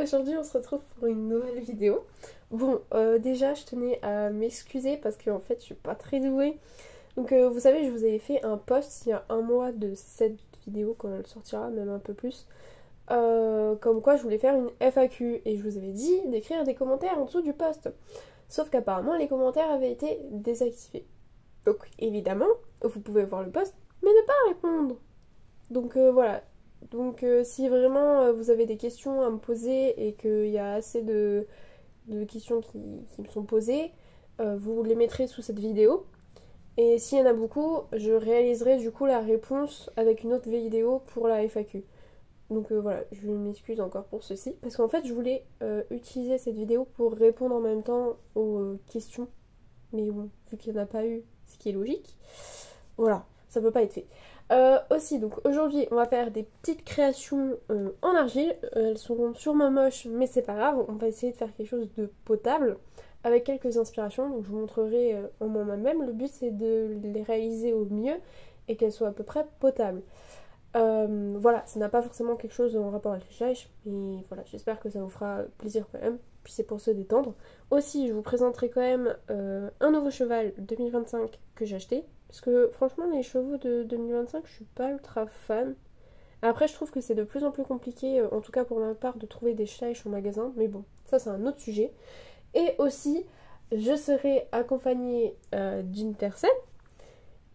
Aujourd'hui on se retrouve pour une nouvelle vidéo. Bon, déjà je tenais à m'excuser parce qu'en fait je suis pas très douée. Donc vous savez, je vous avais fait un post il y a un mois de cette vidéo quand elle sortira, même un peu plus. Comme quoi je voulais faire une FAQ et je vous avais dit d'écrire des commentaires en dessous du post. Sauf qu'apparemment les commentaires avaient été désactivés. Donc évidemment, vous pouvez voir le post mais ne pas répondre. Donc voilà. Donc si vraiment vous avez des questions à me poser et qu'il y a assez de questions qui me sont posées, vous les mettrez sous cette vidéo. Et s'il y en a beaucoup, je réaliserai du coup la réponse avec une autre vidéo pour la FAQ. Donc voilà, je m'excuse encore pour ceci. Parce qu'en fait, je voulais utiliser cette vidéo pour répondre en même temps aux questions. Mais bon, vu qu'il n'y en a pas eu, ce qui est logique, voilà, ça peut pas être fait. Aussi, donc aujourd'hui, on va faire des petites créations en argile. Elles seront sûrement moches, mais c'est pas grave. On va essayer de faire quelque chose de potable avec quelques inspirations. Donc je vous montrerai en moi-même. Le but, c'est de les réaliser au mieux et qu'elles soient à peu près potables. Voilà, ça n'a pas forcément quelque chose en rapport avec les chèches, mais voilà, j'espère que ça vous fera plaisir quand même. Puis c'est pour se détendre. Aussi, je vous présenterai quand même un nouveau cheval 2025 que j'ai acheté. Parce que franchement, les chevaux de 2025, je suis pas ultra fan. Après, je trouve que c'est de plus en plus compliqué, en tout cas pour ma part, de trouver des chèches en magasin. Mais bon, ça c'est un autre sujet. Et aussi, je serai accompagnée d'une personne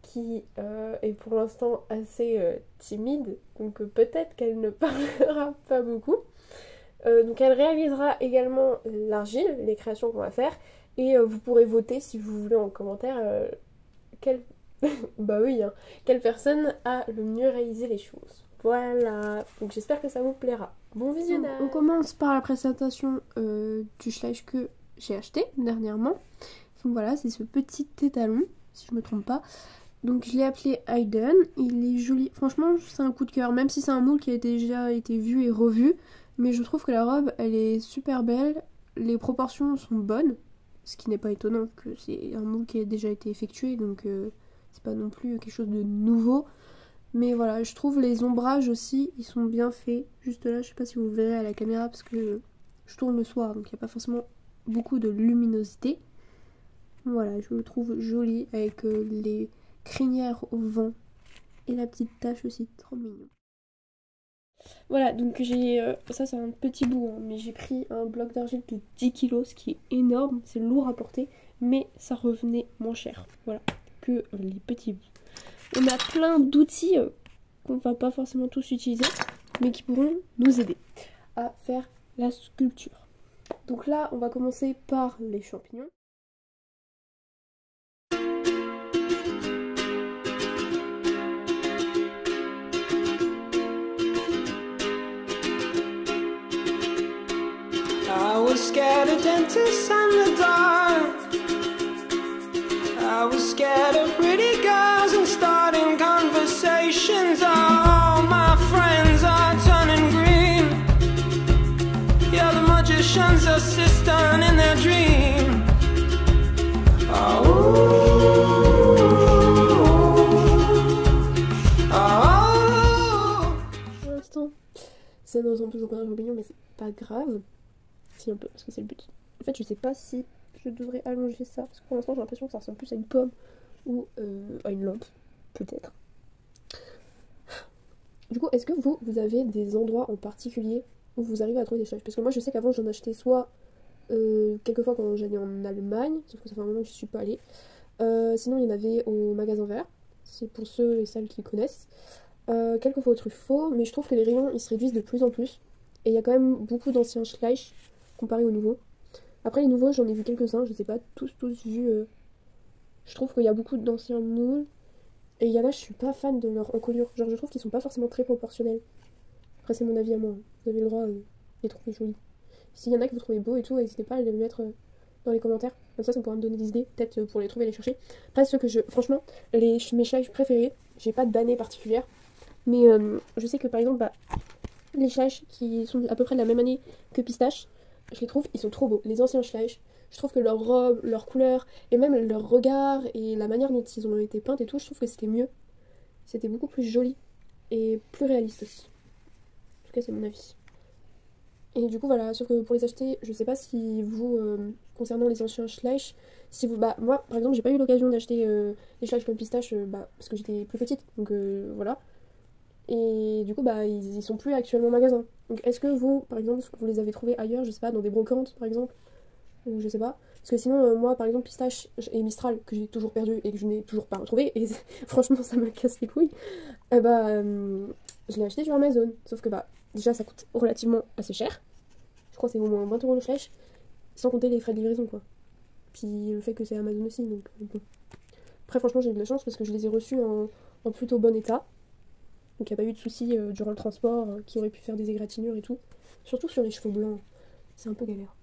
qui est pour l'instant assez timide. Donc peut-être qu'elle ne parlera pas beaucoup. Donc elle réalisera également l'argile, les créations qu'on va faire. Et vous pourrez voter si vous voulez en commentaire quelle... bah oui, hein, quelle personne a le mieux réalisé les choses. Voilà, donc j'espère que ça vous plaira. Bon visionnage. On commence par la présentation du schleich que j'ai acheté dernièrement. Donc voilà, c'est ce petit étalon, si je me trompe pas. Donc je l'ai appelé Hayden, il est joli. Franchement, c'est un coup de cœur, même si c'est un moule qui a déjà été vu et revu. Mais je trouve que la robe, elle est super belle. Les proportions sont bonnes. Ce qui n'est pas étonnant, que c'est un moule qui a déjà été effectué. Donc c'est pas non plus quelque chose de nouveau. Mais voilà, je trouve les ombrages aussi, ils sont bien faits. Juste là, je sais pas si vous verrez à la caméra parce que je tourne le soir. Donc il n'y a pas forcément beaucoup de luminosité. Voilà, je le trouve joli avec les crinière au vent et la petite tache aussi, trop mignon. Voilà, donc j'ai... ça c'est un petit bout, hein, mais j'ai pris un bloc d'argile de 10 kilos, ce qui est énorme, c'est lourd à porter, mais ça revenait moins cher, voilà, que les petits bouts. On a plein d'outils qu'on va pas forcément tous utiliser, mais qui pourront nous aider à faire la sculpture. Donc là, on va commencer par les champignons. I was scared of dentists and the dark. I was scared of pretty girls and starting conversations. All my friends are turning green. Yeah, the magician's assistant in their dream. Pour l'instant, ça ne ressemble toujours pas à un champignon, mais c'est pas grave. Si, un peu, parce que c'est le but. En fait, je sais pas si je devrais allonger ça, parce que pour l'instant, j'ai l'impression que ça ressemble plus à une pomme ou à une lampe, peut-être. Du coup, est-ce que vous avez des endroits en particulier où vous arrivez à trouver des chèches? Parce que moi, je sais qu'avant, j'en achetais soit quelquefois quand j'allais en Allemagne, sauf que ça fait un moment que je suis pas allée. Sinon, il y en avait au magasin vert, c'est pour ceux et celles qui connaissent. Quelquefois au Truffaut, mais je trouve que les rayons, ils se réduisent de plus en plus. Et il y a quand même beaucoup d'anciens schleich comparé aux nouveaux. Après les nouveaux, j'en ai vu quelques-uns, je les ai pas tous vus. Je trouve qu'il y a beaucoup d'anciens moules. Et il y en a, je suis pas fan de leur encolure. Genre je trouve qu'ils sont pas forcément très proportionnels. Après c'est mon avis à moi, hein. Vous avez le droit de les trouver jolis. S'il y en a que vous trouvez beaux et tout, n'hésitez pas à les mettre dans les commentaires. Comme ça pourra me donner des idées, peut-être pour les trouver et les chercher. Après ceux que je... Franchement, mes schleich préférés, j'ai pas d'année particulière. Mais je sais que par exemple, les schleich qui sont à peu près de la même année que Pistache, je les trouve, ils sont trop beaux. Les anciens schleich, je trouve que leur robe, leur couleur, et même leur regard, et la manière dont ils ont été peints et tout, je trouve que c'était mieux. C'était beaucoup plus joli, et plus réaliste aussi. En tout cas, c'est mon avis. Et du coup voilà, sauf que pour les acheter, je sais pas si vous, concernant les anciens Schleich, si vous, bah moi par exemple j'ai pas eu l'occasion d'acheter des Schleich comme pistache parce que j'étais plus petite, donc voilà. Et du coup bah ils sont plus actuellement en magasin. Donc est-ce que vous, par exemple, vous les avez trouvés ailleurs, je sais pas, dans des brocantes par exemple, ou je sais pas. Parce que sinon moi par exemple pistache et Mistral que j'ai toujours perdu et que je n'ai toujours pas retrouvé, et franchement ça me casse les couilles, et je l'ai acheté sur Amazon. Sauf que bah déjà ça coûte relativement assez cher. Je crois que c'est au moins 20 € le Schleich, sans compter les frais de livraison quoi. Puis le fait que c'est Amazon aussi, donc bon. Après franchement j'ai eu de la chance parce que je les ai reçus en plutôt bon état. Donc il n'y a pas eu de soucis durant le transport qui auraient pu faire des égratignures et tout. Surtout sur les cheveux blancs, c'est un peu galère.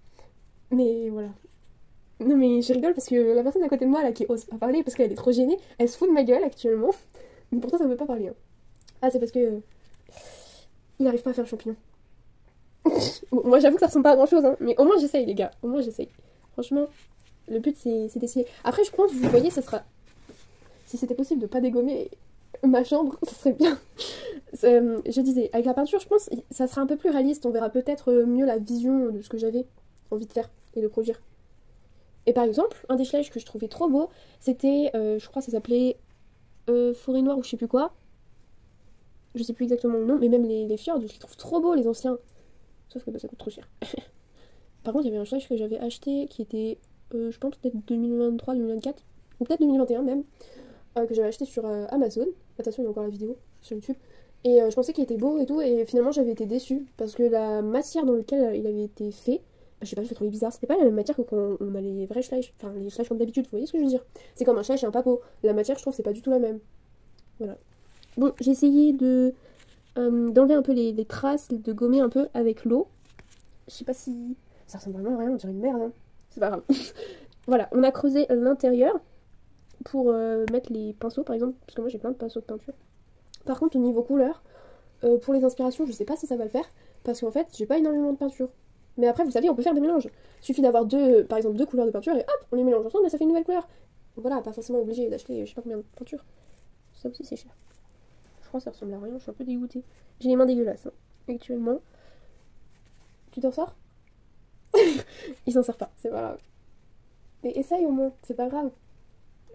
Mais voilà. Non mais je rigole parce que la personne à côté de moi là qui ose pas parler parce qu'elle est trop gênée, elle se fout de ma gueule actuellement. Mais pourtant ça ne veut pas parler. Hein. Ah c'est parce que il n'arrive pas à faire le champignon. Bon, moi j'avoue que ça ressemble pas à grand chose, hein, mais au moins j'essaye les gars, au moins j'essaye. Franchement, le but c'est d'essayer. Après je pense, vous voyez, ça sera... Si c'était possible de pas dégommer ma chambre, ça serait bien. Je disais, avec la peinture je pense, ça sera un peu plus réaliste, on verra peut-être mieux la vision de ce que j'avais envie de faire et de produire. Et par exemple, un des Schleich que je trouvais trop beau, c'était, je crois que ça s'appelait Forêt Noire ou je sais plus quoi. Je sais plus exactement le nom, mais même les fjords, je les trouve trop beaux les anciens. Sauf que bah, ça coûte trop cher. Par contre, il y avait un Schleich que j'avais acheté qui était, je pense, peut-être 2023, 2024, ou peut-être 2021 même, que j'avais acheté sur Amazon. Attention, il y a encore la vidéo sur YouTube. Et je pensais qu'il était beau et tout, et finalement j'avais été déçue parce que la matière dans laquelle il avait été fait, je sais pas, je l'ai trouvé bizarre. C'était pas la même matière que quand on a les vrais Schleich, enfin les Schleich comme d'habitude, vous voyez ce que je veux dire? C'est comme un Schleich et un papot. La matière, je trouve, c'est pas du tout la même. Voilà. Bon, j'ai essayé de d'enlever un peu les traces, de gommer un peu avec l'eau. Je sais pas si... Ça ressemble vraiment à rien, on dirait une merde, hein. C'est pas grave. Voilà, on a creusé l'intérieur pour mettre les pinceaux, par exemple, parce que moi j'ai plein de pinceaux de peinture. Par contre, au niveau couleur, pour les inspirations, je sais pas si ça va le faire, parce qu'en fait, j'ai pas énormément de peinture. Mais après, vous savez, on peut faire des mélanges. Il suffit d'avoir par exemple deux couleurs de peinture, et hop, on les mélange ensemble, et ça fait une nouvelle couleur. Voilà, pas forcément obligé d'acheter je sais pas combien de peinture. Ça aussi, c'est cher. Je crois que ça ressemble à rien, je suis un peu dégoûtée. J'ai les mains dégueulasses, hein, actuellement. Tu t'en sors? Il s'en sort pas, c'est pas grave. Mais essaye au moins, c'est pas grave.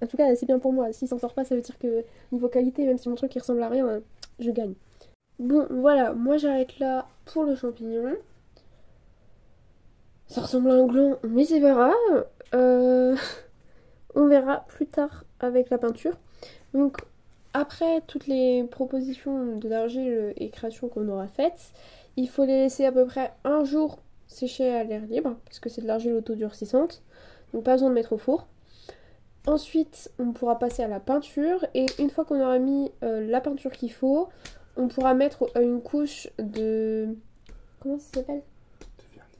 En tout cas, c'est bien pour moi. S'il s'en sort pas, ça veut dire que niveau qualité, même si mon truc il ressemble à rien, je gagne. Bon, voilà, moi j'arrête là pour le champignon. Ça ressemble à un gland, mais c'est pas grave. On verra plus tard avec la peinture. Donc, après toutes les propositions de l'argile et créations qu'on aura faites, il faut les laisser à peu près un jour sécher à l'air libre, parce que c'est de l'argile autodurcissante. Donc pas besoin de mettre au four. Ensuite, on pourra passer à la peinture, et une fois qu'on aura mis la peinture qu'il faut, on pourra mettre une couche de... Comment ça s'appelle? De vernis.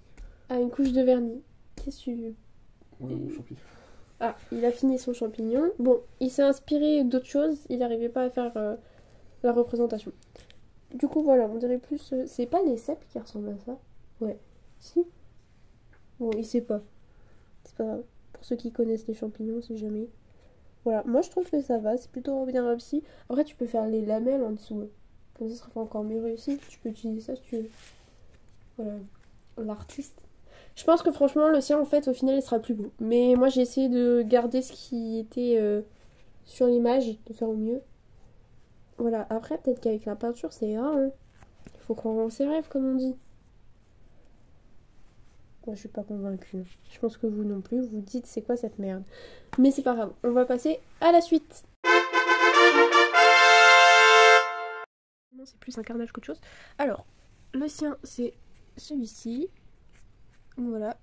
Ah, une couche de vernis. Qu'est-ce que tu veux? Ouais, mon champignon. Ah, il a fini son champignon. Bon, il s'est inspiré d'autres choses, il n'arrivait pas à faire la représentation. Du coup, voilà, on dirait plus... c'est pas les cèpes qui ressemblent à ça? Ouais. Si? Bon, il sait pas. C'est pas grave. Pour ceux qui connaissent les champignons, c'est jamais. Voilà, moi je trouve que ça va, c'est plutôt bien réussi. Après, tu peux faire les lamelles en dessous. Comme ça sera encore mieux réussi. Tu peux utiliser ça si tu veux. Voilà, l'artiste. Je pense que franchement, le sien, en fait, au final, il sera plus beau. Mais moi, j'ai essayé de garder ce qui était sur l'image, de faire au mieux. Voilà, après, peut-être qu'avec la peinture, c'est rare. Hein. Il faut croire en ses rêves, comme on dit. Moi, je suis pas convaincue. Je pense que vous non plus, vous dites c'est quoi cette merde. Mais c'est pas grave, on va passer à la suite. Non, c'est plus un carnage qu'autre chose. Alors, le sien, c'est celui-ci. Voilà.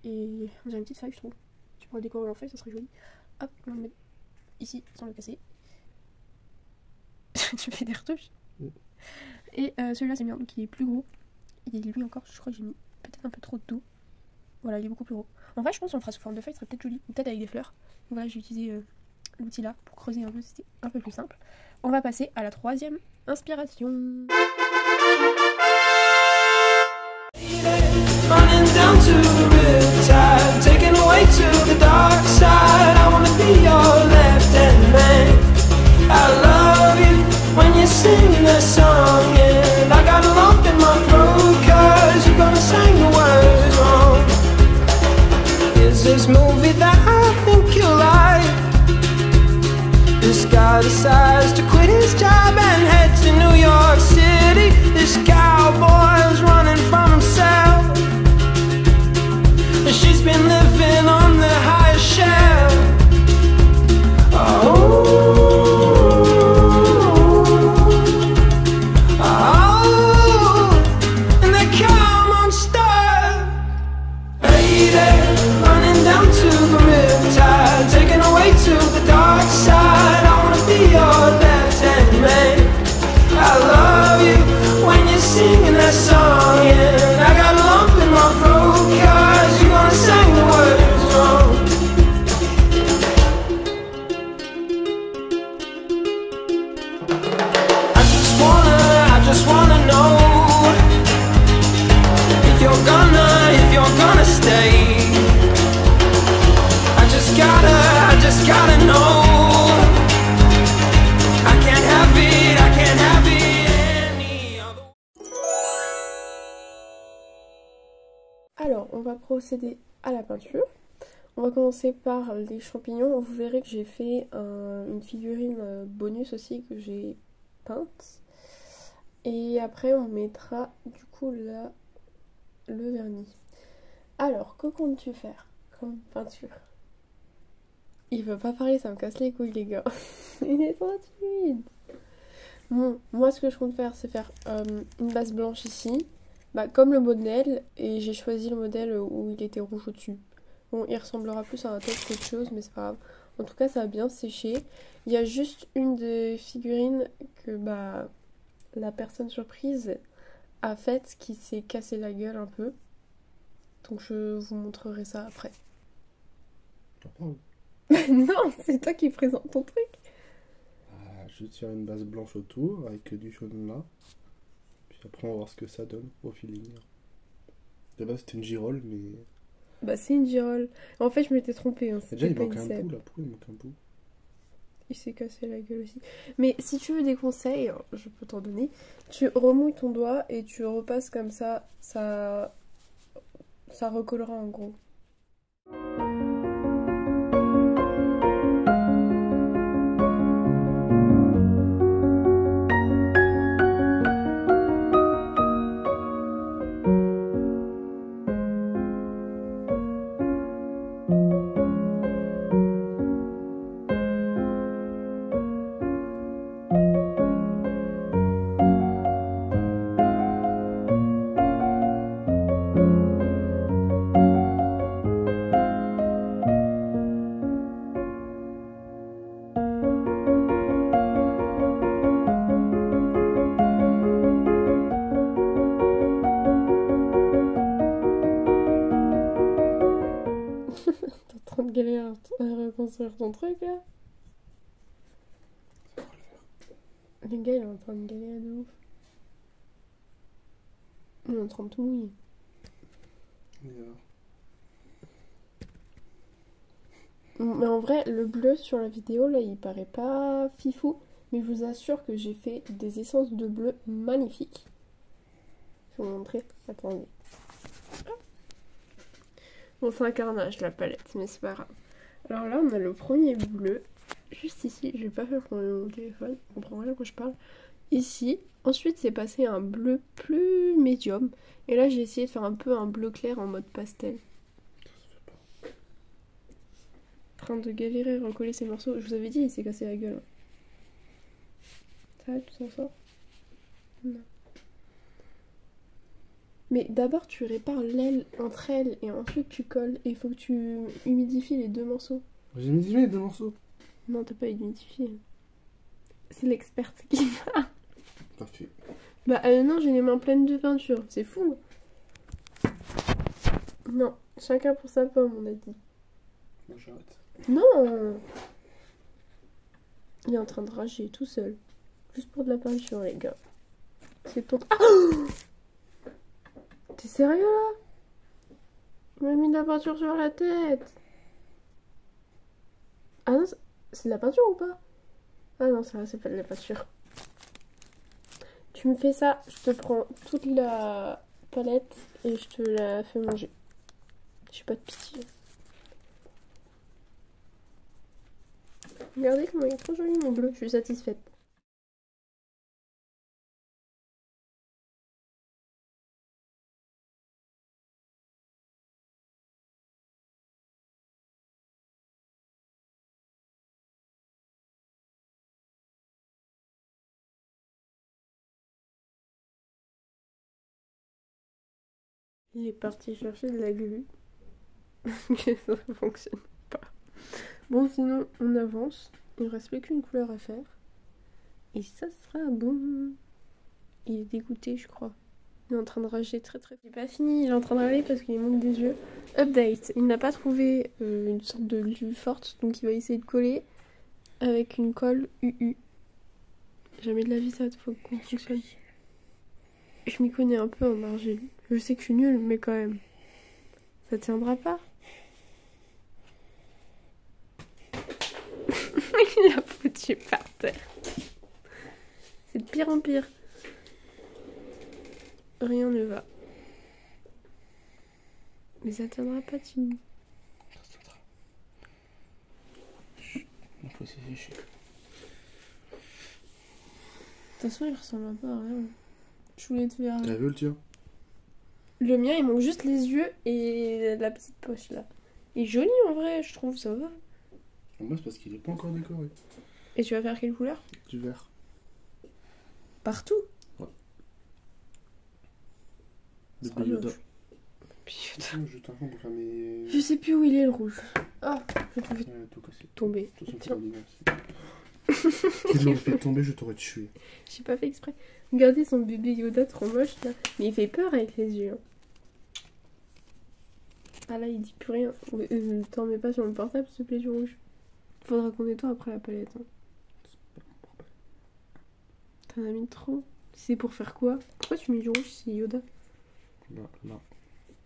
Et on dirait une petite feuille, je trouve. Tu pourrais le décorer en feuille, ça serait joli. Hop, on va le mettre ici, sans le casser. Tu fais des retouches. Et celui-là, c'est bien, donc il est plus gros. Il est lui encore, je crois que j'ai mis peut-être un peu trop d'eau. Voilà, il est beaucoup plus gros. En vrai, je pense qu'on le fera sous forme de feuille, ce serait peut-être joli. Ou peut-être avec des fleurs. Donc voilà, j'ai utilisé l'outil là pour creuser un peu, c'était un peu plus simple. On va passer à la troisième inspiration. Running down to the riptide, taken away to the dark side. I wanna be your left-hand man. I love you when you sing the song, and I got a lump in my throat 'cause you're gonna sing this movie that I think you like. This guy decides to quit his job and head to New York City. This cowboy's running from himself. She's been living on the highest shelf. And they come unstuck. Lady, running down to the riptide, taken away to the dark side. I wanna be your left-hand man. I love you when you're singing that song, and I got a lump in my throat 'cause you're gonna sing the words wrong. I just wanna know if you're gonna stay. I just gotta know. I can't have it any other way. Alors, on va procéder à la peinture. On va commencer par les champignons. Vous verrez que j'ai fait une figurine bonus aussi que j'ai peinte. Et après, on mettra du coup là le vernis. Alors, que comptes-tu faire comme peinture? Il veut pas parler, ça me casse les couilles, les gars. Il est trop timide. Bon, moi, ce que je compte faire, c'est faire une base blanche ici. Bah, comme le modèle, et j'ai choisi le modèle où il était rouge au-dessus. Bon, il ressemblera plus à un tête qu'autre chose, mais c'est pas grave. En tout cas, ça a bien séché. Il y a juste une des figurines que bah la personne surprise a faite qui s'est cassé la gueule un peu. Donc je vous montrerai ça après. Non, c'est toi qui présente ton truc. Je tire une base blanche autour avec du jaune là. Puis après on va voir ce que ça donne au feeling. De base c'était une girole mais... Bah c'est une girole. En fait je m'étais trompée. Hein, déjà il manque un bout là, pourquoi il manque un bout? Il s'est cassé la gueule aussi. Mais si tu veux des conseils, je peux t'en donner. Tu remouilles ton doigt et tu repasses comme ça, ça recollera en gros. T'es en train de galérer à reconstruire ton truc là? Les gars, il est en train de galérer de ouf. Il est en train de tout mouiller. Mais en vrai, le bleu sur la vidéo là, il paraît pas fifou. Mais je vous assure que j'ai fait des essences de bleu magnifiques. Je vais vous montrer. Attendez. Bon, c'est un carnage la palette, mais c'est pas grave. Alors là, on a le premier bleu. Juste ici, je vais pas faire pour mon téléphone, on comprend rien quand je parle. Ici, ensuite c'est passé un bleu plus médium. Et là j'ai essayé de faire un peu un bleu clair en mode pastel. En train de galérer à recoller ces morceaux. Je vous avais dit, il s'est cassé la gueule. Ça va, tout s'en sort? Non. Mais d'abord tu répares l'aile entre elles et ensuite tu colles. Et il faut que tu humidifies les deux morceaux. J'ai humidifié les deux morceaux. Non, t'as pas humidifié. C'est l'experte qui va. Parfait. Bah non, j'ai les mains pleines de peinture. C'est fou. Non, chacun pour sa pomme, on a dit. Moi j'arrête. Non. Il est en train de rager tout seul. Juste pour de la peinture, les gars. C'est ton... Ah, t'es sérieux là? Il m'a mis de la peinture sur la tête. Ah non, c'est de la peinture ou pas? Ah non, ça c'est pas de la peinture. Tu me fais ça, je te prends toute la palette et je te la fais manger. J'ai pas de pitié. Regardez comment il est trop joli mon bleu, je suis satisfaite. Il est parti chercher de la glu. Ça fonctionne pas. Bon, sinon, on avance. Il ne reste plus qu'une couleur à faire. Et ça sera bon. Il est dégoûté, je crois. Il est en train de rager très. Il n'est pas fini, il est en train de râler parce qu'il manque des yeux. Update. Il n'a pas trouvé une sorte de glu forte, donc il va essayer de coller avec une colle UU. Jamais de la vie, ça faut qu'on fonctionne. Je m'y connais un peu en argile. Je sais que je suis nulle, mais quand même. Ça tiendra pas. Il l'a foutu par terre. C'est de pire en pire. Rien ne va. Mais ça tiendra pas, Timmy. Ça tiendra. Chut, on peut s'afficher. De toute façon, il ressemble un peu à rien. Je voulais te faire. T'as vu le tien? Le mien, il manque juste les yeux et la petite poche là. Il est joli en vrai, je trouve, ça va. Moi, c'est parce qu'il est pas encore décoré. Et tu vas faire quelle couleur? Du vert. Partout? Ouais. Ça Le sera Yoda. moche. Putain. Je t'informe pour faire mes. Je sais plus où il est le rouge. Ah, je l'ai fait Tout cassé. tomber. Tout ça, Tiens. Si je l'aurais fait tomber, je t'aurais tué. J'ai pas fait exprès. Regardez son bébé Yoda trop moche là. Mais il fait peur avec les yeux. Hein. Ah là, il dit plus rien. T'en mets pas sur le portable, s'il te plaît, du rouge. Faudra qu'on nettoie après la palette. Hein. T'en as mis trop. C'est pour faire quoi? Pourquoi tu mets du rouge si Yoda? Là.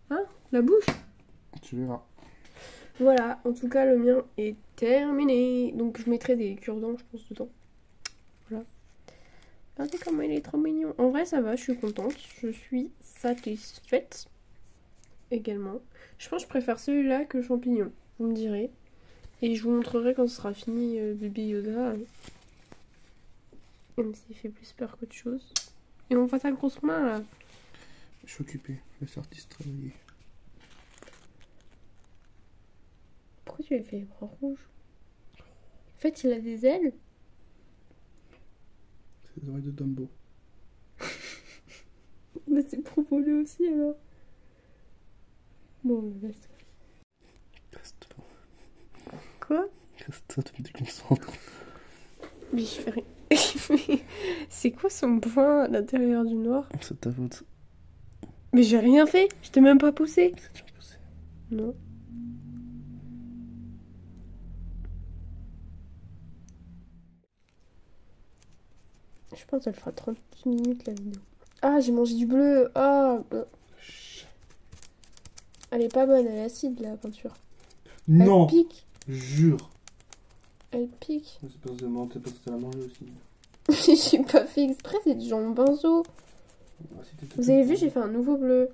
Hein? La bouche? Tu verras. Voilà, en tout cas, le mien est terminé. Donc, je mettrai des cure-dents, je pense, dedans. Voilà. Regardez comment il est trop mignon. En vrai, ça va, je suis contente. Je suis satisfaite. Également. Je pense que je préfère celui-là que le champignon. Vous me direz. Et je vous montrerai quand ce sera fini, bébé Yoda. Même s'il fait plus peur qu'autre chose. Et on voit ta grosse main, là. Je suis occupé. Laisse l'artiste travailler. Pourquoi tu lui as fait les bras rouges? En fait, il a des ailes. C'est les oreilles de Dumbo. Mais c'est pour voler aussi, alors. Bon, laisse. Reste-toi. Quoi? Reste-toi, tu me déconcentres. Mais je fais rien. C'est quoi son point à l'intérieur du noir? C'est ta faute. Mais j'ai rien fait, je t'ai même pas poussé. C'est déjà poussé. Non. Je pense qu'elle fera 30 minutes la vidéo. Ah, j'ai mangé du bleu. Ah, elle est pas bonne, elle est acide la peinture. Non. Elle pique. Jure. Elle pique. C'est parce que mentir parce que t'as mangé aussi. J'ai pas fait exprès, c'est du jambon pinceau. Ah, si Vous avez vu, j'ai fait un nouveau bleu.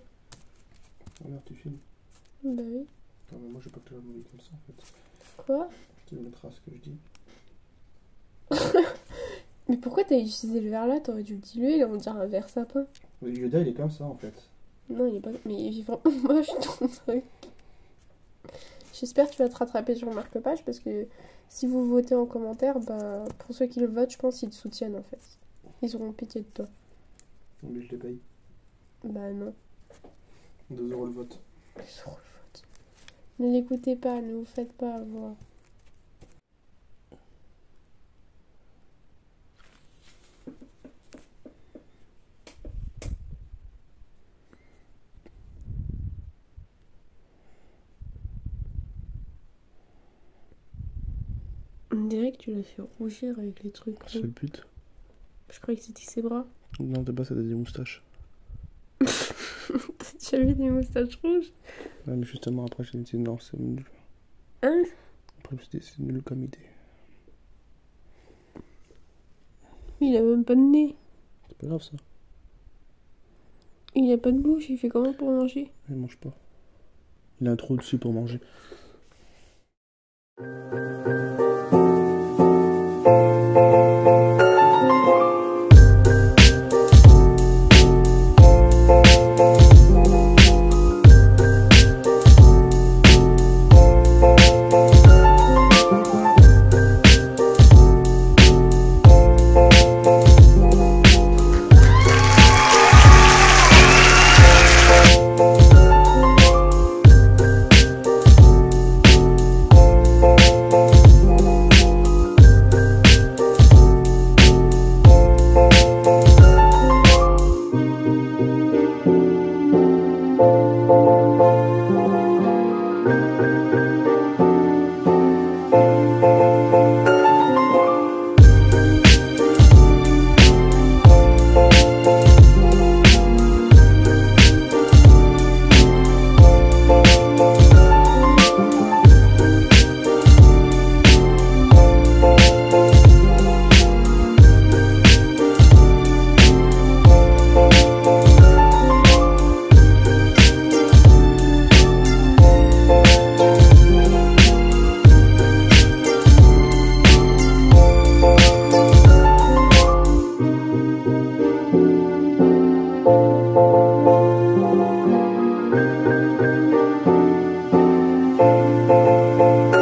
Regarde, tu filmes. Bah oui. Attends, mais moi je vais pas te la manger comme ça en fait. Quoi? Tu mettras ce que je dis. Mais pourquoi t'as utilisé le verre là? T'aurais dû le diluer, on dirait un verre sapin. Le Yoda il est comme ça en fait. Non, il est pas. Mais il est vraiment moche ton truc. J'espère que tu vas te rattraper sur Marque-Page parce que si vous votez en commentaire, bah pour ceux qui le votent, je pense qu'ils te soutiennent en fait. Ils auront pitié de toi. Mais je les paye. Bah non. 2 € le vote. 2 € le vote. Ne l'écoutez pas, ne vous faites pas avoir. On dirait que tu l'as fait rougir avec les trucs. C'est le but. Je croyais que c'était ses bras. Non, de base, ça a des moustaches. T'as déjà vu des moustaches rouges? Ouais, mais justement, après, j'ai dit non, c'est nul. Hein? Après, c'est nul comme idée. Il a même pas de nez. C'est pas grave ça. Il a pas de bouche, il fait comment pour manger? Il mange pas. Il a un trou dessus pour manger. Thank